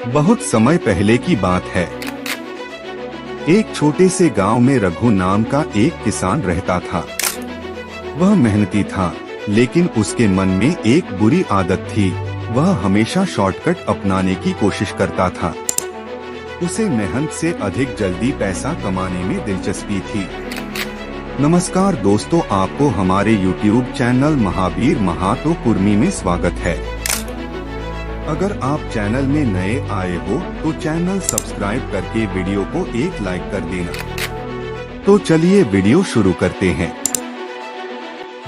बहुत समय पहले की बात है। एक छोटे से गांव में रघु नाम का एक किसान रहता था। वह मेहनती था, लेकिन उसके मन में एक बुरी आदत थी। वह हमेशा शॉर्टकट अपनाने की कोशिश करता था। उसे मेहनत से अधिक जल्दी पैसा कमाने में दिलचस्पी थी। नमस्कार दोस्तों, आपको हमारे YouTube चैनल महावीर महातो कुर्मी में स्वागत है। अगर आप चैनल में नए आए हो तो चैनल सब्सक्राइब करके वीडियो को एक लाइक कर देना। तो चलिए वीडियो शुरू करते हैं।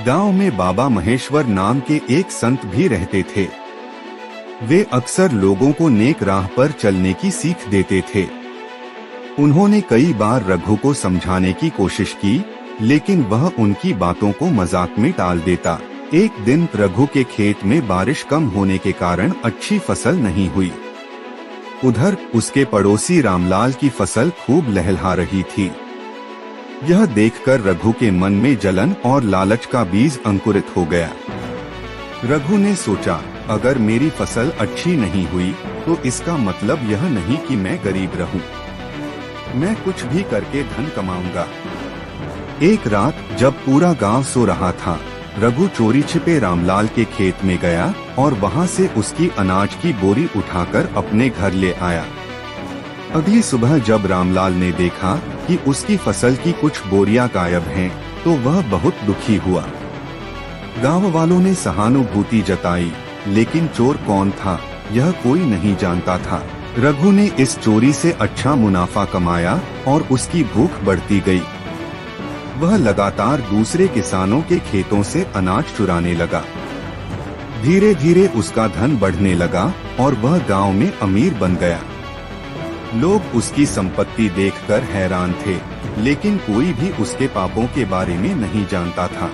गांव में बाबा महेश्वर नाम के एक संत भी रहते थे। वे अक्सर लोगों को नेक राह पर चलने की सीख देते थे। उन्होंने कई बार रघु को समझाने की कोशिश की, लेकिन वह उनकी बातों को मजाक में टाल देता। एक दिन रघु के खेत में बारिश कम होने के कारण अच्छी फसल नहीं हुई। उधर उसके पड़ोसी रामलाल की फसल खूब लहलहा रही थी। यह देखकर रघु के मन में जलन और लालच का बीज अंकुरित हो गया। रघु ने सोचा, अगर मेरी फसल अच्छी नहीं हुई तो इसका मतलब यह नहीं कि मैं गरीब रहूं। मैं कुछ भी करके धन कमाऊंगा। एक रात जब पूरा गांव सो रहा था, रघु चोरी छिपे रामलाल के खेत में गया और वहां से उसकी अनाज की बोरी उठाकर अपने घर ले आया। अगली सुबह जब रामलाल ने देखा कि उसकी फसल की कुछ बोरियां गायब हैं, तो वह बहुत दुखी हुआ। गांव वालों ने सहानुभूति जताई, लेकिन चोर कौन था यह कोई नहीं जानता था। रघु ने इस चोरी से अच्छा मुनाफा कमाया और उसकी भूख बढ़ती गई। वह लगातार दूसरे किसानों के खेतों से अनाज चुराने लगा। धीरे धीरे उसका धन बढ़ने लगा और वह गांव में अमीर बन गया। लोग उसकी संपत्ति देखकर हैरान थे, लेकिन कोई भी उसके पापों के बारे में नहीं जानता था।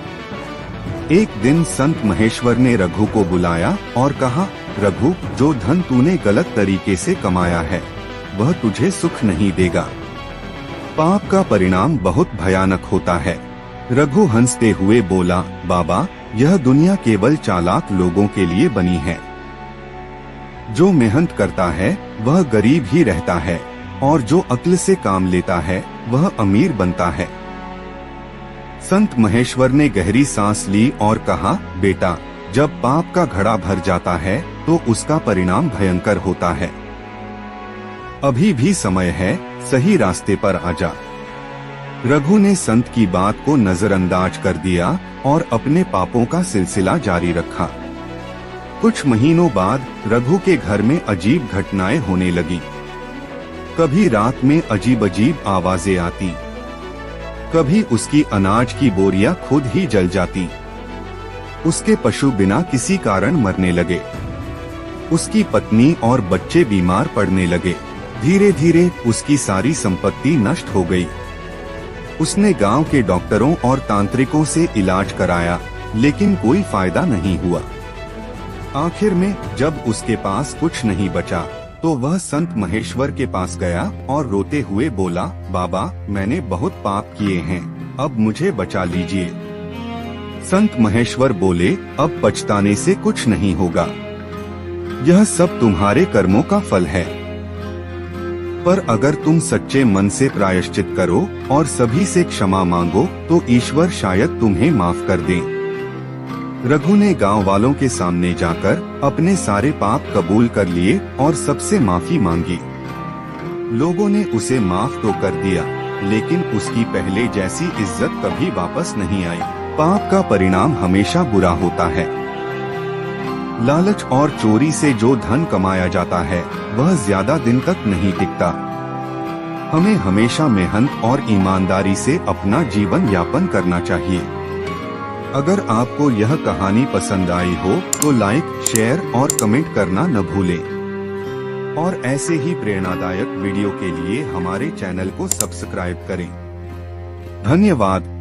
एक दिन संत महेश्वर ने रघु को बुलाया और कहा, रघु, जो धन तूने गलत तरीके से कमाया है वह तुझे सुख नहीं देगा। पाप का परिणाम बहुत भयानक होता है। रघु हंसते हुए बोला, बाबा, यह दुनिया केवल चालाक लोगों के लिए बनी है। जो मेहनत करता है वह गरीब ही रहता है, और जो अक्ल से काम लेता है वह अमीर बनता है। संत महेश्वर ने गहरी सांस ली और कहा, बेटा, जब पाप का घड़ा भर जाता है तो उसका परिणाम भयंकर होता है। अभी भी समय है, सही रास्ते पर आजा। रघु ने संत की बात को नजरअंदाज कर दिया और अपने पापों का सिलसिला जारी रखा। कुछ महीनों बाद रघु के घर में अजीब घटनाएं होने लगी। कभी रात में अजीब अजीब आवाजें आती, कभी उसकी अनाज की बोरियां खुद ही जल जाती। उसके पशु बिना किसी कारण मरने लगे। उसकी पत्नी और बच्चे बीमार पड़ने लगे। धीरे धीरे उसकी सारी संपत्ति नष्ट हो गई। उसने गांव के डॉक्टरों और तांत्रिकों से इलाज कराया, लेकिन कोई फायदा नहीं हुआ। आखिर में जब उसके पास कुछ नहीं बचा तो वह संत महेश्वर के पास गया और रोते हुए बोला, बाबा, मैंने बहुत पाप किए हैं, अब मुझे बचा लीजिए। संत महेश्वर बोले, अब पछताने से कुछ नहीं होगा। यह सब तुम्हारे कर्मों का फल है। पर अगर तुम सच्चे मन से प्रायश्चित करो और सभी से क्षमा मांगो तो ईश्वर शायद तुम्हें माफ कर दे। रघु ने गांव वालों के सामने जाकर अपने सारे पाप कबूल कर लिए और सबसे माफी मांगी। लोगों ने उसे माफ तो कर दिया, लेकिन उसकी पहले जैसी इज्जत कभी वापस नहीं आई। पाप का परिणाम हमेशा बुरा होता है। लालच और चोरी से जो धन कमाया जाता है वह ज्यादा दिन तक नहीं टिकता। हमें हमेशा मेहनत और ईमानदारी से अपना जीवन यापन करना चाहिए। अगर आपको यह कहानी पसंद आई हो तो लाइक, शेयर और कमेंट करना न भूलें। और ऐसे ही प्रेरणादायक वीडियो के लिए हमारे चैनल को सब्सक्राइब करें। धन्यवाद।